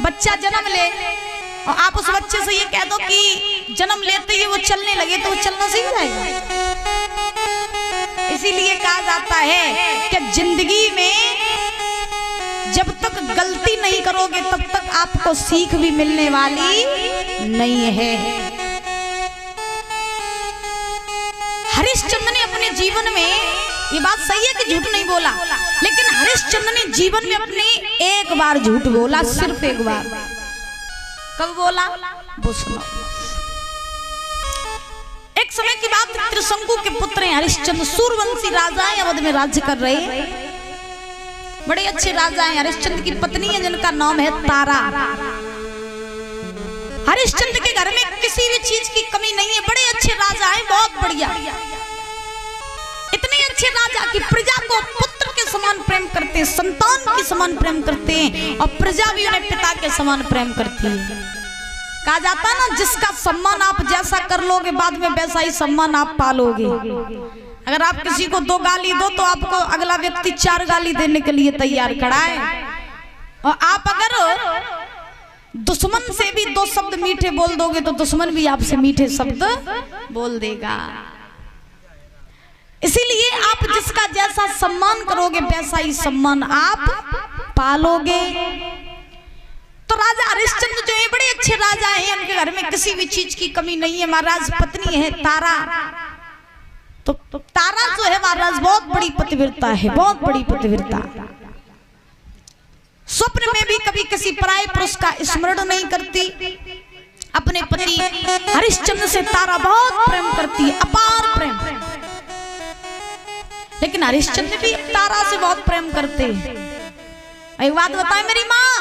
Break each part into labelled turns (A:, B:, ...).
A: बच्चा जन्म ले और आप उस बच्चे से ये कह दो कि जन्म लेते ही वो चलने लगे तो वो चलना सीख जाएगा। इसीलिए कहा जाता है कि जिंदगी में जब तक गलती नहीं करोगे तब तक आपको सीख भी मिलने वाली नहीं है। हरिश्चंद्र ने अपने जीवन में, ये बात सही है कि झूठ नहीं बोला, लेकिन हरिश्चंद्र ने जीवन में अपने एक बार झूठ बोला, सिर्फ एक बार। कब बोला वो सुनो। एक समय की बात, त्रिशंकु के पुत्र हैं हरिश्चंद्र, सूर्यवंशी राजा हैं, अवध में राज्य कर रहे हैं। बड़े अच्छे राजा हैं। हरिश्चंद्र की पत्नी है जिनका नाम है तारा। हरिश्चंद्र के घर में किसी भी चीज की कमी नहीं है। बड़े अच्छे राजा हैं, बहुत बढ़िया। इतने अच्छे राजा कि प्रजा को पुत्र के समान प्रेम करते हैं, संतान के समान प्रेम करते हैं, और प्रजा भी उन्हें पिता के समान प्रेम करती है। कहा जाता है ना, जिसका सम्मान आप जैसा कर लोगे बाद में वैसा ही सम्मान आप पालोगे। अगर आप किसी को 2 गाली दो तो आपको अगला व्यक्ति 4 गाली देने के लिए तैयार खड़ा है। और आप अगर दुश्मन से भी 2 शब्द मीठे बोल दोगे तो दुश्मन भी आपसे मीठे शब्द बोल देगा। इसीलिए आप जिसका जैसा सम्मान करोगे वैसा ही सम्मान आप पालोगे। तो राजा हरिश्चंद्र जो है बड़े अच्छे राजा हैं, उनके घर में किसी भी चीज की कमी नहीं है। महाराज पत्नी है तारा, तो तारा जो है महाराज बहुत बड़ी पतिव्रता है, बहुत बड़ी पतिव्रता। स्वप्न में भी कभी किसी पराये पुरुष का स्मरण नहीं करती। अपने पति हरिश्चंद्र से तारा बहुत प्रेम करती है, अपार प्रेम। लेकिन हरिश्चंद्र भी तारा से बहुत प्रेम करते हैं। एक बात बताए मेरी माँ,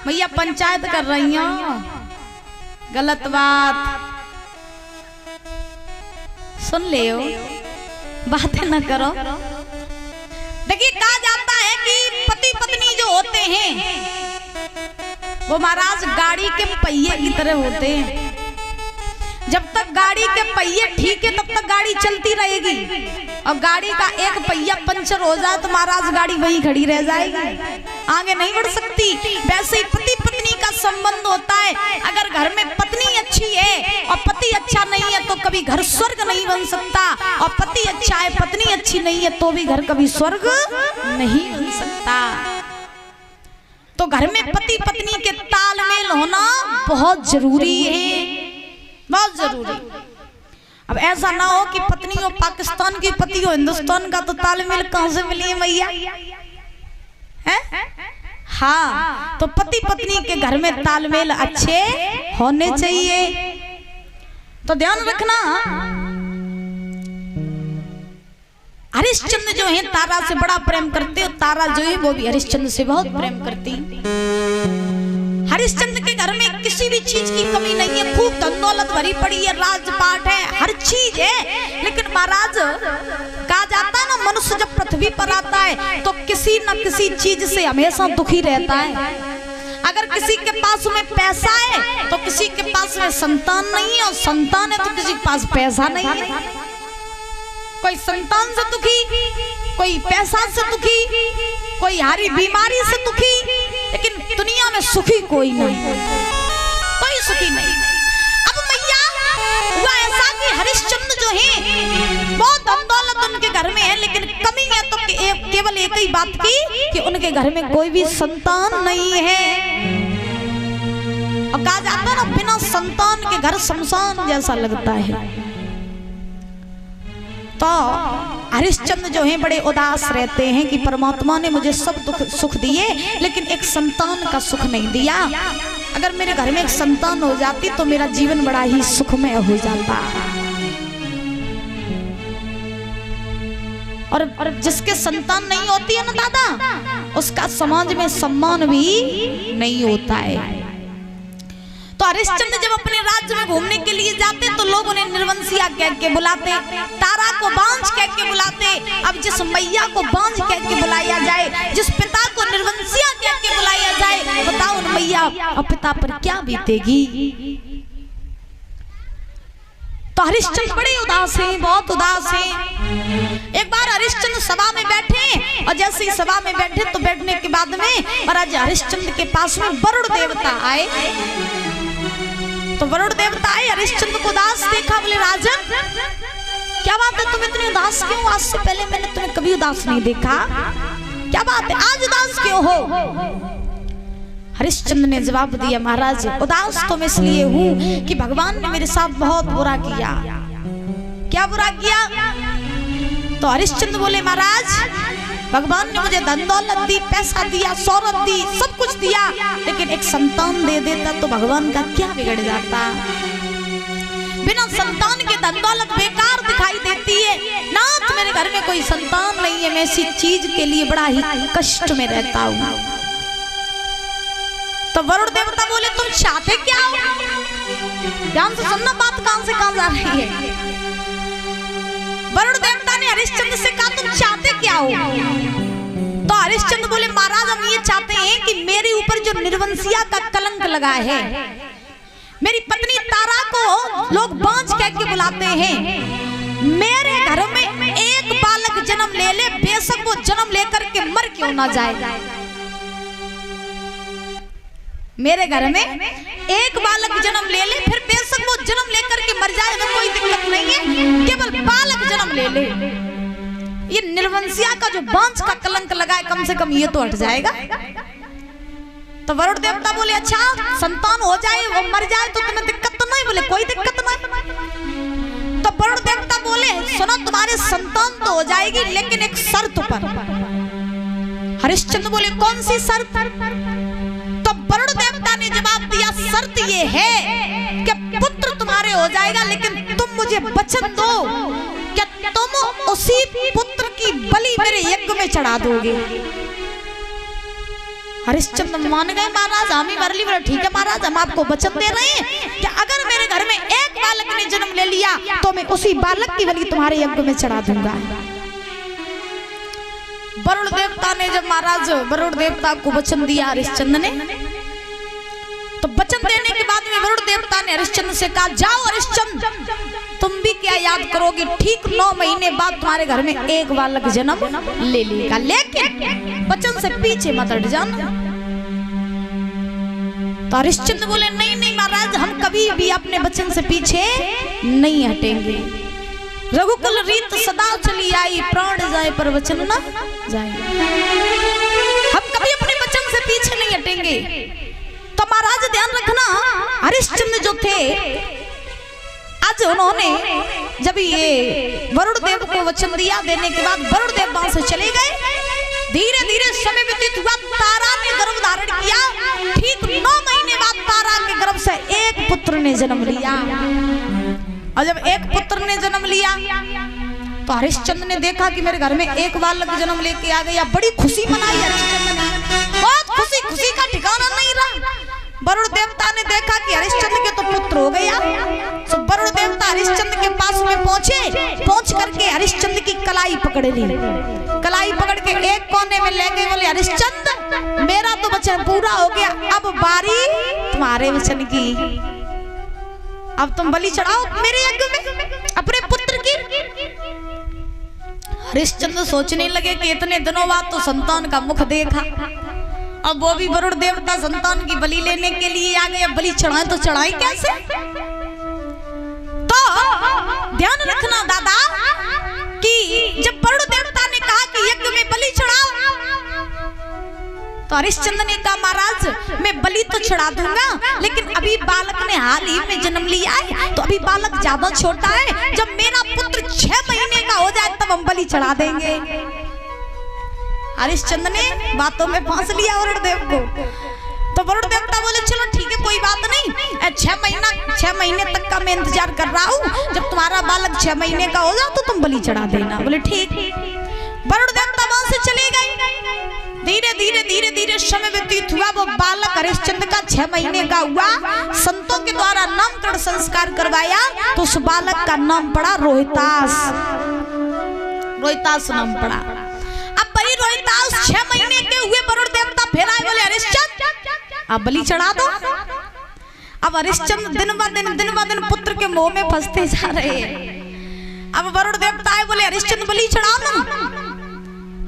A: भैया पंचायत कर रही हूं, गलत बात सुन ले, बातें न करो। देखिए कहा जाता है कि पति पत्नी जो होते हैं वो महाराज गाड़ी के पहिए की तरह होते हैं। जब तक गाड़ी के पहिए ठीक है तब तक गाड़ी चलती रहेगी, और गाड़ी का एक पहिया पंचर हो जाए तो महाराज गाड़ी वहीं खड़ी रह जाएगी, आगे नहीं बढ़ सकती। वैसे ही पति पत्नी का संबंध होता है। अगर घर में पत्नी अच्छी है और पति अच्छा नहीं है तो कभी घर स्वर्ग नहीं बन सकता, और पति अच्छा है पत्नी अच्छी नहीं है तो भी घर कभी स्वर्ग नहीं बन सकता। तो घर में पति पत्नी के तालमेल होना बहुत जरूरी है, बहुत जरूरी। अब ऐसा ना हो कि पत्नी हो पाकिस्तान की, पति हो हिंदुस्तान का, तो तालमेल कहां से मिली है भैया? हाँ, तो पति पत्नी के घर में तालमेल अच्छे होने चाहिए। तो ध्यान रखना, हरिश्चंद्र जो है तारा से बड़ा प्रेम करते, और तारा जो है वो भी हरिश्चंद्र से बहुत प्रेम करती। हरिश्चंद्र के घर में किसी भी चीज की कमी नहीं है, खूब धन दौलत भरी पड़ी है, राजपाट है, हर चीज है। लेकिन महाराज कहा जाता है ना, मनुष्य जब पृथ्वी पर आता है तो किसी न किसी चीज से हमेशा दुखी रहता है। अगर किसी के पास में पैसा है तो किसी के पास में संतान नहीं है, और संतान है तो किसी के पास पैसा नहीं है। कोई संतान से दुखी, कोई पैसा से दुखी, कोई हारी बीमारी से दुखी, लेकिन दुनिया में सुखी कोई नहीं, कोई सुखी नहीं। अब भैया हुआ ऐसा कि हरिश्चंद्र जो है बहुत धन दौलत उनके घर में है, लेकिन कमी है तो केवल एक ही बात की कि उनके घर में कोई भी संतान नहीं है। और कहा जाता है ना, बिना संतान के घर शमशान जैसा लगता है। तो हरिश्चंद्र जो हैं बड़े उदास रहते हैं कि परमात्मा ने मुझे सब दुख सुख दिए लेकिन एक संतान का सुख नहीं दिया। अगर मेरे घर में एक संतान हो जाती तो मेरा जीवन बड़ा ही सुखमय हो जाता। और जिसके संतान नहीं होती है ना दादा, उसका समाज में सम्मान भी नहीं होता है। तो हरिश्चंद्र जब अपने राज्य में घूमने के लिए जाते तो लोग उन्हें निर्वंशिया कह के बुलाते, तारा को बांझ कह के बुलाते। अब जिस मैया को बांझ कह के बुलाया जाए, जिस पिता को निर्वंशिया कह के बुलाया जाए, बताओ उन मैया और पिता पर क्या बीतेगी। तो हरिश्चंद्र बड़े उदास हैं, बहुत उदास हैं। एक बार हरिश्चंद्र सभा में बैठे और जैसे ही सभा में बैठे तो बैठने के बाद में महाराज हरिश्चंद्र के पास में वरुण देवता आए। तो वरुण देवता आए, हरिश्चंद्र को उदास देखा, बोले राजन क्या बात है, तुम इतने उदास क्यों? आज से पहले मैंने तुम्हें कभी उदास नहीं देखा, क्या बात है, आज उदास क्यों हो? हरिश्चंद्र ने जवाब दिया, महाराज उदास तो मैं इसलिए हूँ कि भगवान ने मेरे साथ बहुत बुरा किया। क्या बुरा किया? तो हरिश्चंद्र बोले, महाराज भगवान ने मुझे धन दौलत दी, पैसा दिया, शौहरत दी, सब कुछ दिया, लेकिन एक संतान दे देता तो भगवान का क्या बिगड़ जाता। बिना संतान के धन दौलत बेकार दिखाई देती है। नाथ मेरे घर में कोई संतान नहीं है, मैं इसी चीज के लिए बड़ा ही कष्ट में रहता हूँ। तो वरुण देवता बोले, तुम चाहते क्या हो? ध्यान से सुनना, बात कहां से कहां जा रही है। वरुण देवता ने हरिश्चंद्र से कहा, तुम चाहते क्या हो? तो हरिश्चंद्र बोले, महाराज हम ये चाहते हैं कि मेरे ऊपर जो निर्वंशिया का कलंक लगा है, मेरी पत्नी तारा को लोग बांझ कह के बुलाते हैं, मेरे घर में एक बालक जन्म ले ले, बेशक वो जन्म लेकर के मर क्यों ना जाए। मेरे घर में एक बालक जन्म ले ले, फिर बेशक वो जन्म लेकर के मर जाए, हमें कोई दिक्कत नहीं है, केवल बालक जन्म ले ले। ये निर्वंशिया का जो बांझ का कलंक लगा है, कम से कम ये तो हट जाएगा। तो वरुण देवता बोले, अच्छा संतान हो जाए, वो मर जाए तो तुम्हें दिक्कत तो नहीं? बोले, कोई दिक्कत नहीं। तो वरुण देवता बोले, सुनो तुम्हारे संतान तो हो जाएगी, लेकिन एक शर्त पर। हरिश्चंद्र बोले, कौन सी शर्त? तो वरुण देवता ने जवाब दिया, शर्त ये है कि पुत्र तुम्हारे हो जाएगा, लेकिन तुम मुझे वचन दो कि तुम उसी पुत्र की बलि मेरे यज्ञ में चढ़ा दोगे। हरिश्चंद्र मान गए, महाराज हम ही वरली बोले, ठीक है महाराज हम आपको वचन दे रहे हैं कि अगर मेरे घर में एक बालक ने जन्म ले लिया तो मैं उसी बालक की बलि तुम्हारे यज्ञ में चढ़ा दूंगा। वरुण देवता ने जब महाराज वरुण देवता को वचन दिया हरिश्चंद्र ने, तो वचन देने के बाद में वरुण देवता ने हरिश्चंद्र से कहा, जाओ हरिश्चंद्र तुम भी क्या याद करोगे, ठीक 9 महीने बाद तुम्हारे घर में एक बालक जन्म ले लेगा, लेकिन वचन से पीछे मत हट जाना। तो हरिश्चंद्र बोले, नहीं नहीं महाराज हम कभी भी अपने वचन से पीछे नहीं हटेंगे। रघुकुल रीत सदा चली आई, प्राण जाए पर वचन न जाए। हम कभी अपने वचन से पीछे नहीं हटेंगे। तो महाराज ध्यान रखना, हरिश्चंद्र जो थे आज उन्होंने जब ये वरुण देव को वचन दिया, देने के बाद वरुण देव वहां से चले गए। धीरे धीरे समय व्यतीत हुआ, तारा ने गर्भ धारण किया। ठीक 9 महीने बाद तारा के गर्भ से एक पुत्र ने जन्म लिया। और जब एक पुत्र ने जन्म लिया तो हरिश्चंद्र ने देखा कि मेरे घर में एक बालक जन्म लेके आ गया। बड़ी खुशी मनाई हरिश्चंद्र ने, बहुत खुशी, खुशी का ठिकाना नहीं रहा। वरुण देवता ने देखा कि हरिश्चंद्र के तो पुत्र हो गया, तो वरुण देवता हरिश्चंद्र के पास में पहुंचे। पहुंच करके हरिश्चंद्र की कलाई पकड़ ली, कलाई पकड़ के एक कोने में ले गए। बोले, हरिश्चंद्र मेरा तो वचन पूरा हो गया, अब बारी तुम्हारे वचन की। अब तुम बलि चढ़ाओ मेरे यज्ञ में अपने पुत्र की। हरिश्चंद्र सोचने लगे कि इतने दिनों बाद तो संतान का मुख देखा, अब वो भी वरुण देवता संतान की बलि लेने के लिए आ गए। अब बलि चढ़ाए तो चढ़ाए कैसे? तो ध्यान रखना दादा कि जब वरुण देवता ने कहा कि यज्ञ में बलि चढ़ाओ, तो हरिश्चंद्र ने कहा, महाराज मैं बलि तो चढ़ा दूंगा, लेकिन अभी बालक ने हाल ही में जन्म लिया है, तो अभी बालक ज्यादा छोटा है। जब मेरा पुत्र 6 महीने का हो जाए तब हम बलि चढ़ा देंगे। हरिश्चंद्र ने बातों में फांस लिया वरुण देव को। तो वरुण देवता बोले, चलो ठीक है कोई बात नहीं, 6 महीने तक का मैं इंतजार कर रहा हूँ, जब तुम्हारा बालक 6 महीने का हो जाए तो तुम बलि चढ़ा देना। बोले ठीक। वरुण देवता वहां से चले गए। धीरे धीरे धीरे धीरे समय व्यतीत हुआ। वो बालक हरिश्चंद्र का 6 महीने का हुआ। संतों के द्वारा नामकरण संस्कार करवाया तो उस बालक का नाम पड़ा रोहितास। रोहितास नाम पड़ा। अब वही रोहितास 6 महीने के हुए। वरुण देवता फिर आए, बोले हरिश्चंद्र अब बलि चढ़ा दो। अब हरिश्चंद्र दिन ब दिन पुत्र पुत्र के मोह में फंसते जा रहे हैं। अब वरुण देवता है बोले हरिश्चंद्र बलि चढ़ा दो।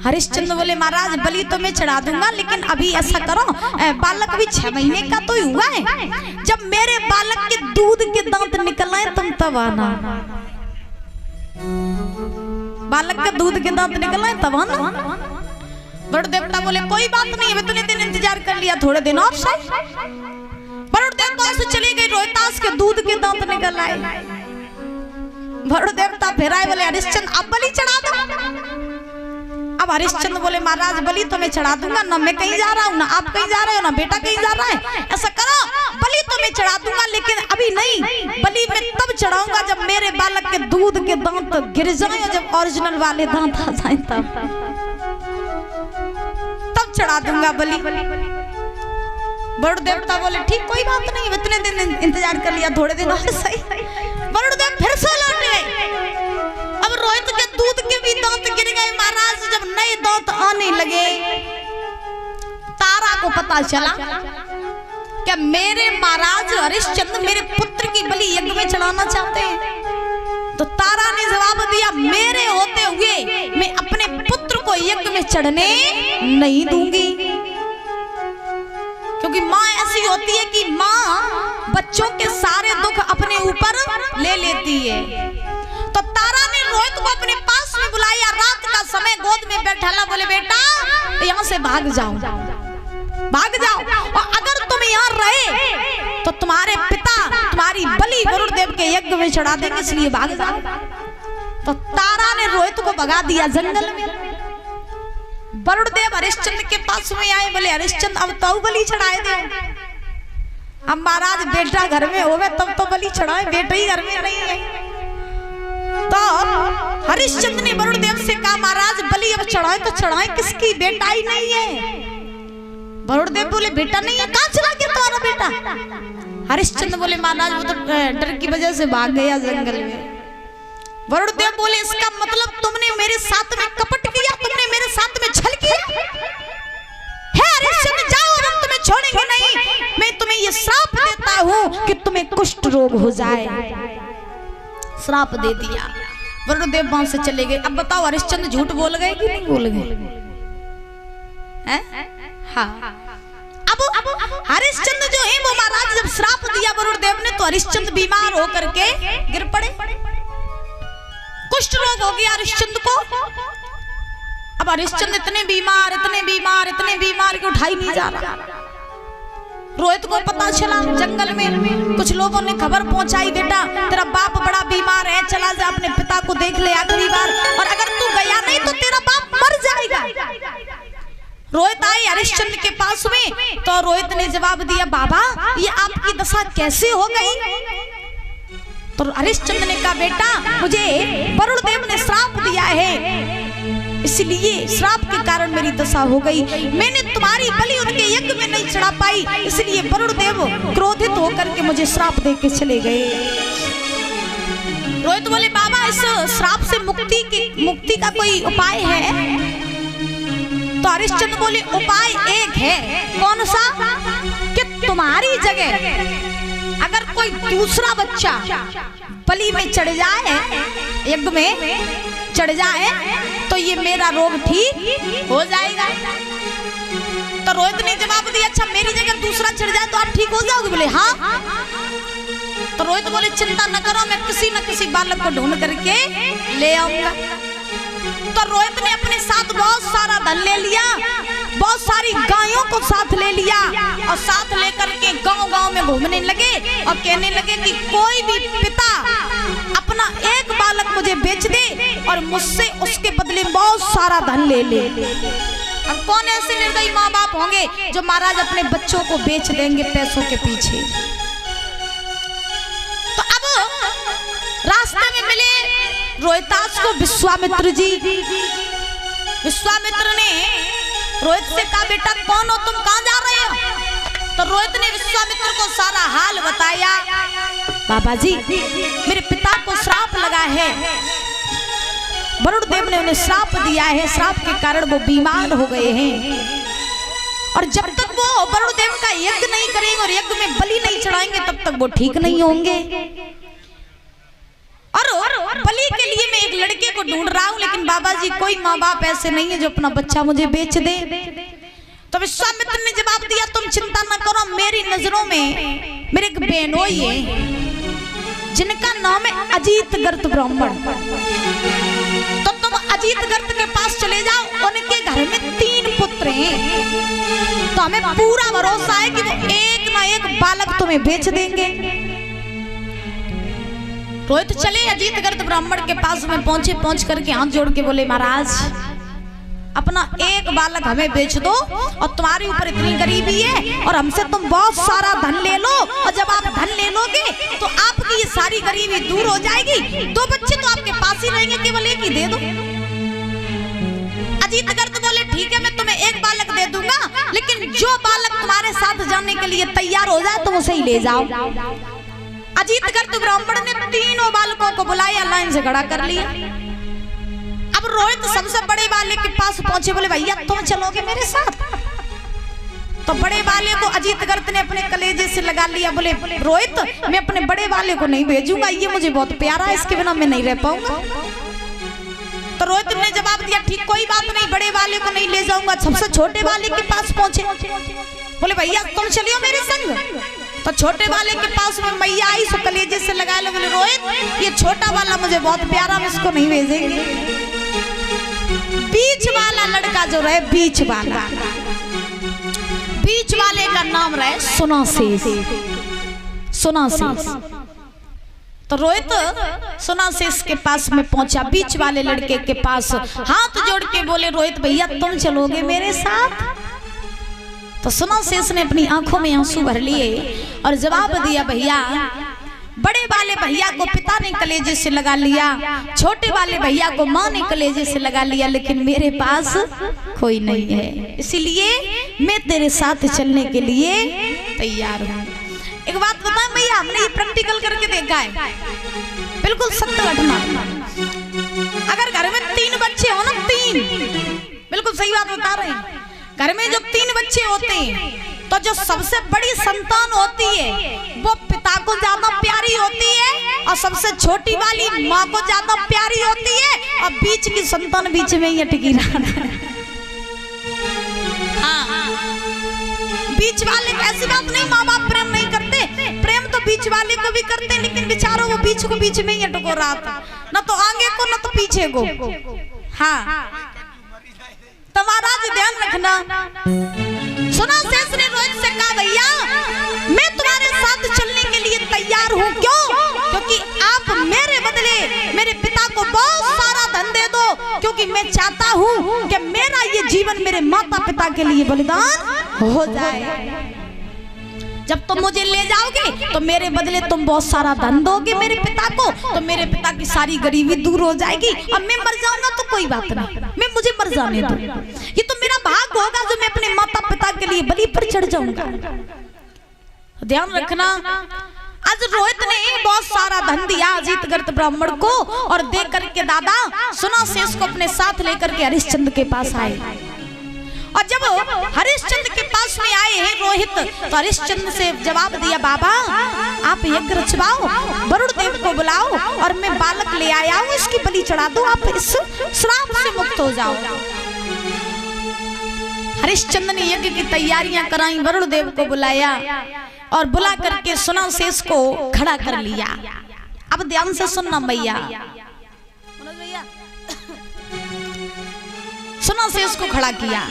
A: हरिश्चंद्र बोले महाराज बलि तो मैं चढ़ा दूंगा, लेकिन अभी ऐसा करो बालक भी 6 महीने का तो ही हुआ है, जब मेरे बालक के दूध के दांत निकल आए तुम तब आना। बालक के दूध के दांत निकल आए तब आना। वरुण देवता बोले कोई बात नहीं, इतने दिन इंतजार कर लिया, थोड़े दिन और सही। वरुण देवता से चली गई, रोहितास के दूध के दांत निकल आए। वरुण देवता फिर आए बोले हरिश्चंद्र अब बलि चढ़ा दो। अब हरिश्चंद्र बोले महाराज बलि तो मैं चढ़ा दूंगा, ना मैं कहीं जा रहा हूँ, ना आप कहीं जा रहे हो, ना बेटा कहीं जा रहा है। ऐसा करो बलि तो मैं चढ़ा दूंगा, लेकिन अभी नहीं, बलि मैं तब चढ़ाऊंगा जब मेरे बालक के दूध के दांत गिर जाए, जब ओरिजिनल वाले दांत आ जाए तब चढ़ा दूंगा बलि। वरुण देवता बोले ठीक कोई बात नहीं, इतने दिन इंतजार कर लिया, थोड़े दिन और सही। वरुण देव फिर से लौट गए। अब रोहित के दूध के भी दांत गिर गए महाराज। जब नए दांत आने लगे, तारा को पता चला कि मेरे महाराज हरिश्चंद्र मेरे पुत्र की बलि यज्ञ में चढ़ाना चाहते हैं। तो तारा ने जवाब दिया मेरे होते हुए मैं अपने पुत्र को यज्ञ में चढ़ने नहीं दूंगी, क्योंकि माँ ऐसी होती है कि माँ बच्चों के सारे दुख अपने ऊपर ले लेती है। तो तारा ने रोहित को अपने पास में बुलाया, रात का समय गोद में बैठाला, बोले बेटा यहाँ से भाग जाओ, भाग जाओ, और अगर तुम यहाँ रहे तो तुम्हारे पिता तुम्हारी बलि वरुण देव के यज्ञ में चढ़ा देंगे, इसलिए भाग जाओ। तो तारा ने रोहित को भगा दिया जंगल में। वरुण देव हरिश्चंद्र के पास में आए, बोले हरिश्चंद्र अब तो बलि चढ़ाए दे। अब महाराज बेटा घर में होवे तब तो बलि चढ़ाए, बेटा ही घर में नहीं है। तो हरिश्चंद्र ने वरुण देव से कहा महाराज बलि अब चढ़ाए तो चढ़ाए किसकी, बेटा ही नहीं है। वरुण देव बोले बेटा नहीं है, कहाँ चला गया तुम्हारा बेटा? हरिश्चंद्र बोले महाराज वो तो डर की वजह से भाग गया जंगल में। वरुण देव बोले इसका मतलब तुमने मेरे साथ में कपट किया, तुमने मेरे साथ में छल किया है। हरिश्चंद्र जाओ, हम तुम्हें छोड़ेंगे नहीं। मैं तुम्हें ये श्राप देता हूँ कि तुम्हें कुष्ठ रोग हो जाए। श्राप दे दिया। वरुण देव वहां से चले गए। अब बताओ हरिश्चंद्र झूठ बोल गए कि नहीं बोल गए? हाँ। अब हरिश्चंद्र जो है वो महाराज जब श्राप दिया वरुण देव ने, तो हरिश्चंद्र बीमार होकर के गिर पड़े, कुष्ठ रोग हो गया हरिश्चंद्र को। अब हरिश्चंद्र इतने बीमार कि उठाई नहीं जा रहा। रोहित को पता चला, जंगल में कुछ लोगों ने खबर पहुंचाई, बेटा तेरा बाप बड़ा बीमार है, चला जा अपने पिता को देख ले आखिरी बार, और अगर तू गया नहीं तो तेरा बाप मर जाएगा। रोहित आए हरिश्चंद्र के पास में, तो रोहित ने जवाब दिया बाबा ये आपकी दशा कैसे हो गई? तो हरिश्चंद्र ने कहा बेटा मुझे वरुण देव ने श्राप दिया है, इसलिए श्राप के कारण मेरी दशा हो गई। मैंने तुम्हारी बलि उनके यज्ञ में नहीं चढ़ा पाई, इसलिए वरुण देव क्रोधित होकर के मुझे श्राप दे के चले गए। रोहित बोले बाबा इस श्राप से मुक्ति का कोई उपाय है? तो हरिश्चंद्र बोले उपाय एक है। कौन सा? कि तुम्हारी जगह अगर कोई दूसरा बच्चा बलि में चढ़ जाए, यज्ञ में चढ़ जाए, तो ये मेरा रोग ठीक हो जाएगा। तो रोहित ने जवाब दिया अच्छा मेरी जगह दूसरा चढ़ जाए तो आप ठीक हो जाओगे? बोले हाँ। तो रोहित बोले चिंता न करो, मैं किसी न किसी बालक को ढूंढ करके ले आऊंगा। तो रोहित ने अपने साथ बहुत सारा धन ले लिया, बहुत सारी गायों को साथ ले लिया, और साथ लेकर के गांव-गांव में घूमने लगे और कहने लगे कि कोई भी पिता अपना एक बालक मुझे बेच दे और मुझसे उसके बदले बहुत सारा धन ले ले। अब कौन ऐसे निर्दयी माँ बाप होंगे जो महाराज अपने बच्चों को बेच देंगे पैसों के पीछे? तो अब रास्ते में मिले रोहितास को विश्वामित्र जी। विश्वामित्र ने रोहित से कहा बेटा कौन हो तुम, कहाँ जा रहे हो? तो रोहित ने विश्वामित्र को सारा हाल बताया। बाबा जी मेरे पिता को श्राप लगा है, वरुण देव ने उन्हें श्राप दिया है, श्राप के कारण वो बीमार हो गए हैं, और जब तक वो वरुण देव का यज्ञ नहीं करेंगे और यज्ञ में बलि नहीं चढ़ाएंगे तब तक वो ठीक नहीं होंगे। बलि के लिए मैं एक लड़के को ढूंढ रहा हूँ, लेकिन बाबा जी कोई माँ बाप ऐसे नहीं है जो अपना बच्चा मुझे बेच दे। तो विश्वामित्र ने जवाब दिया, तुम चिंता न करो, मेरी नजरों में मेरे एक बेनोई है जिनका नाम है अजीतगर्त ब्राह्मण। तो तुम अजीतगर्त के पास चले जाओ, उनके घर में 3 पुत्र हैं, तो हमें पूरा भरोसा है कि वो एक ना एक बालक तुम्हें बेच देंगे। रोहित चले अजीतगर्त ब्राह्मण के पास में पहुंचे, पहुंच करके हाथ जोड़ के बोले, महाराज अपना एक बालक हमें बेच दो, और तुम्हारे ऊपर इतनी गरीबी है और हमसे तुम बहुत सारा धन ले लो, और जब आप धन ले लोगे तो आपकी ये सारी गरीबी दूर हो जाएगी। 2 बच्चे तो आपके पास ही रहेंगे, केवल एक ही दे दो। अजीतगर्त बोले, ठीक है मैं तुम्हें एक बालक दे दूंगा, लेकिन जो बालक तुम्हारे साथ जाने के लिए तैयार हो जाए तुम उसे ही ले जाओ। अजीतगर्त ब्राह्मण ने 3 बालकों को बुलाया, लाइन से खड़ा कर लिया। अब रोहित सबसे बड़े वाले के पास पहुंचे, बोले भैया तुम चलोगे मेरे साथ? तो बड़े वाले को अजीतगर्त ने अपने कलेजे से लगा लिया, बोले रोहित मैं अपने बड़े वाले को नहीं भेजूंगा, ये मुझे बहुत प्यारा है, इसके बिना मैं नहीं रह पाऊंगा। तो रोहित ने जवाब दिया, ठीक कोई बात नहीं, बड़े वाले को नहीं ले जाऊंगा। सबसे छोटे वाले के पास पहुंचे, बोले भैया तुम चलियो मेरे संग। तो छोटे वाले के पास में मैया आई, सो कलेजे से लगा लो, बोले रोहित ये छोटा वाला मुझे बहुत प्यारा, हम इसको नहीं भेजेंगे। बीच वाला लड़का जो रहे, बीच वाले का नाम रहे सुनासेस। तो रोहित सुनासेस के पास में पहुंचा, बीच वाले लड़के के पास हाथ जोड़ के बोले, रोहित भैया तुम चलोगे मेरे साथ? तो सुनासेस ने अपनी आंखों में आंसू भर लिए और जवाब दिया, भैया बड़े वाले भैया को पिता ने कलेजे से लगा लिया, छोटे वाले भैया को माँ ने कलेजे से लगा लिया, लेकिन मेरे पास कोई नहीं है, इसीलिए मैं तेरे साथ चलने के लिए तैयार हूँ। एक बात बताएं भैया, हमने ये प्रैक्टिकल करके देखा है, बिल्कुल सत्य घटना। अगर घर में 3 बच्चे हो ना, 3, बिल्कुल सही बात बता रहे हैं, घर में जो 3 बच्चे होते हैं तो जो सबसे बड़ी संतान होती है वो पिता को ज्यादा प्यारी होती है, और सबसे छोटी वाली माँ को ज्यादा प्यारी होती है, और बीच की संतान बीच में ही अटकी रहती है। बीच वाले ऐसी बात नहीं माँ बाप प्रेम नहीं करते, प्रेम तो बीच वाले को भी करते, लेकिन बेचारों वो बीच को बीच में ही अटको रहा था, न तो आगे को न तो पीछे को। हाँ तो महाराज ध्यान रखना। सुनासेस ने रोहित से कहा, भैया मैं तुम्हारे साथ चलने के लिए तैयार हूँ, क्यों? क्योंकि आप मेरे बदले मेरे पिता को बहुत सारा धन दे दो, क्योंकि मैं चाहता हूँ कि मेरा ये जीवन मेरे माता पिता के लिए बलिदान हो जाए। जब तुम मुझे ले जाओगे तो मेरे बदले तुम बहुत सारा धन दोगे मेरे पिता को, तो मेरे पिता की सारी गरीबी दूर हो जाएगी, और मैं मर जाऊंगा तो कोई बात नहीं, मैं मुझे मर जाने दो, ये तो मेरा भाग होगा जो मैं अपने माता पिता के लिए बलि पर चढ़ जाऊंगा। ध्यान रखना, आज रोहित ने बहुत सारा धन दिया अजीतगर्त ब्राह्मण को, और दे करके दादा सुनासेस को अपने साथ लेकर के हरिश्चंद्र के पास आए। और जब हरिश्चंद्र के पास में आए हैं रोहित, तो हरिश्चंद्र से जवाब दिया, बाबा आप यज्ञ रचवाओ, वरुण देव को बुलाओ, और मैं बालक ले आया हूँ, इसकी बलि चढ़ा दो, आप इस श्राप से मुक्त हो जाओ। हरिश्चंद्र ने यज्ञ की तैयारियां कराई, वरुण देव को बुलाया, और बुला करके सुनासेस को खड़ा कर लिया। अब ध्यान से सुनना भैया, सुनासेस को खड़ा किया,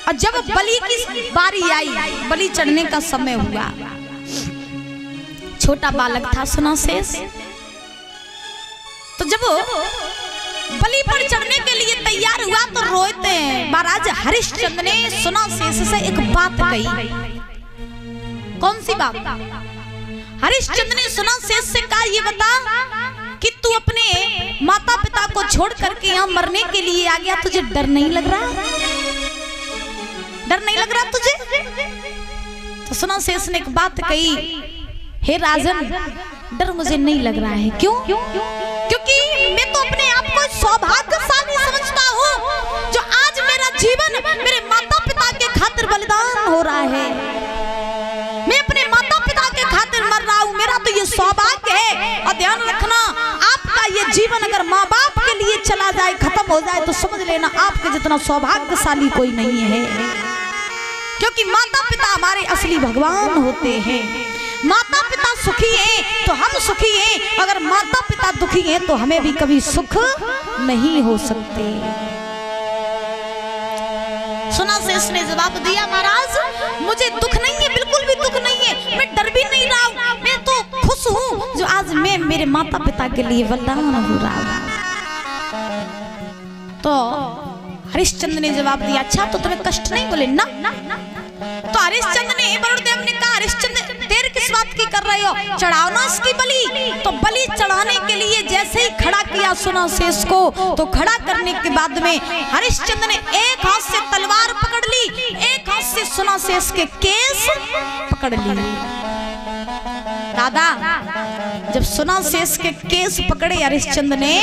A: और जब बलि की बारी आई, बलि चढ़ने का समय हुआ, छोटा बालक था सुनासेस, तो जब बलि पर चढ़ने के लिए तैयार हुआ तो रोहित महाराज हरिश्चंद्र ने सुनासेस से एक बात कही। कौन सी बात? हरिश्चंद्र ने सुनासेस से कहा, ये बता कि तू अपने माता पिता को छोड़ करके यहाँ मरने के लिए आ गया, तुझे डर नहीं लग रहा? डर नहीं लग रहा तुझे? तो सुनासेस ने एक बात कही, हे राजन डर मुझे नहीं लग रहा है। क्यों? क्योंकि मैं तो अपने आप को सौभाग्यशाली समझता हूँ जो आज मेरा जीवन मेरे माता पिता के खातिर बलिदान हो रहा है। मैं अपने माता पिता के खातिर मर रहा हूँ, मेरा तो ये सौभाग्य है। और ध्यान रखना, आपका जीवन अगर माँ बाप के लिए चला जाए, खत्म हो जाए, तो समझ लेना आपके जितना सौभाग्यशाली कोई नहीं है। क्योंकि माता पिता हमारे असली भगवान होते हैं। माता पिता सुखी हैं तो हम सुखी हैं, अगर माता पिता दुखी हैं तो हमें भी कभी सुख नहीं हो सकते। सुना से इसने जवाब दिया, महाराज मुझे दुख नहीं है, बिल्कुल भी दुख नहीं है, मैं डर भी नहीं रहा हूँ, मैं तो खुश हूँ जो आज मैं मेरे माता पिता के लिए वरदान हो रहा हूँ। तो हरिश्चंद्र ने जवाब दिया, अच्छा तो तुम्हें कष्ट नहीं? बोले ना। तो हरिश्चंद्र ने, वरुणदेव ने कहा, हरिश्चंद्र देर किस बात की कर रहे हो, चढ़ाओ ना इसकी बलि। तो बलि चढ़ाने के लिए जैसे ही खड़ा किया सुना शेष को, तो खड़ा करने के बाद में हरिश्चंद्र ने एक हाथ से तलवार पकड़ ली, एक हाथ से सुना शेष के केस पकड़ ली। दादा जब सुना शेष के केस पकड़े हरिश्चंद्र ने,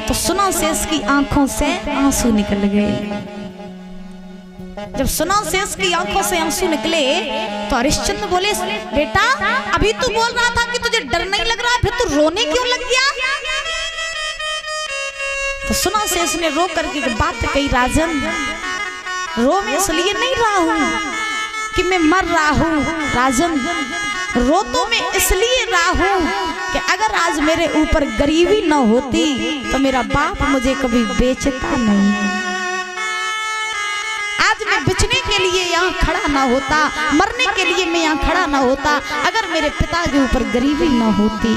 A: तो सुना शेष की आंखों से आंसू निकल गए। जब सुना शेष की आंखों से आंसू निकले तो हरिश्चंद्र बोले, बेटा अभी तू बोल रहा था कि तुझे डर नहीं लग रहा, फिर तू रोने क्यों लग गया? तो सुना शेष ने रो करके बात कही, राजन रो मैं इसलिए नहीं रहा हूं कि मैं मर रहा हूं, राजन रो तो मैं इसलिए रहा हूं कि अगर आज मेरे ऊपर गरीबी न होती तो मेरा बाप मुझे कभी बेचता नहीं। आज मैं बचने के लिए यहाँ खड़ा ना होता, मरने के लिए मैं यहाँ खड़ा ना होता, अगर मेरे पिता के ऊपर गरीबी ना होती।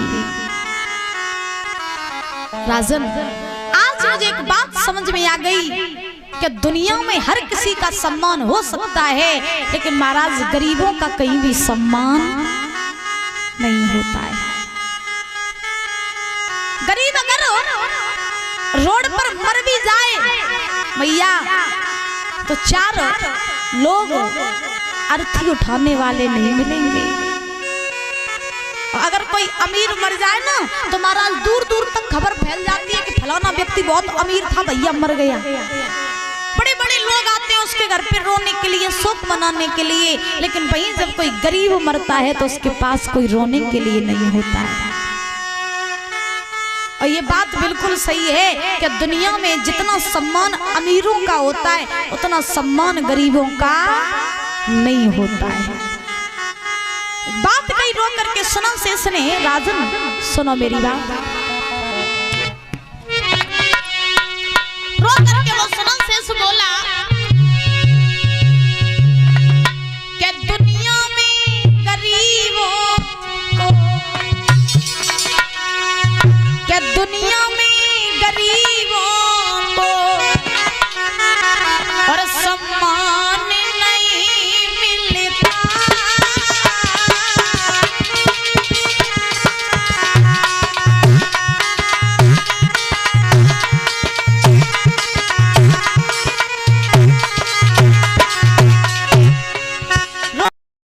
A: राजन आज मुझे एक बात समझ में आ गई कि दुनिया में हर किसी का सम्मान हो सकता है, लेकिन महाराज गरीबों का कहीं भी सम्मान नहीं होता है। गरीब अगर रोड पर मर भी जाए भैया, तो चार लोग अर्थी उठाने वाले नहीं मिलेंगे। अगर कोई अमीर मर जाए ना, तो महाराज दूर दूर तक खबर फैल जाती है कि फलाना व्यक्ति बहुत अमीर था, भैया मर गया। बड़े बड़े लोग आते हैं उसके घर पे रोने के लिए, शोक मनाने के लिए, लेकिन वहीं जब कोई गरीब मरता है तो उसके पास कोई रोने के लिए नहीं होता है। और ये बात बिल्कुल सही है कि दुनिया में जितना सम्मान अमीरों का होता है, उतना सम्मान गरीबों का नहीं होता है। बात कही रो करके सुना शेष ने, राजन सुनो मेरी बात। रो करके वो सुना शेष बोला,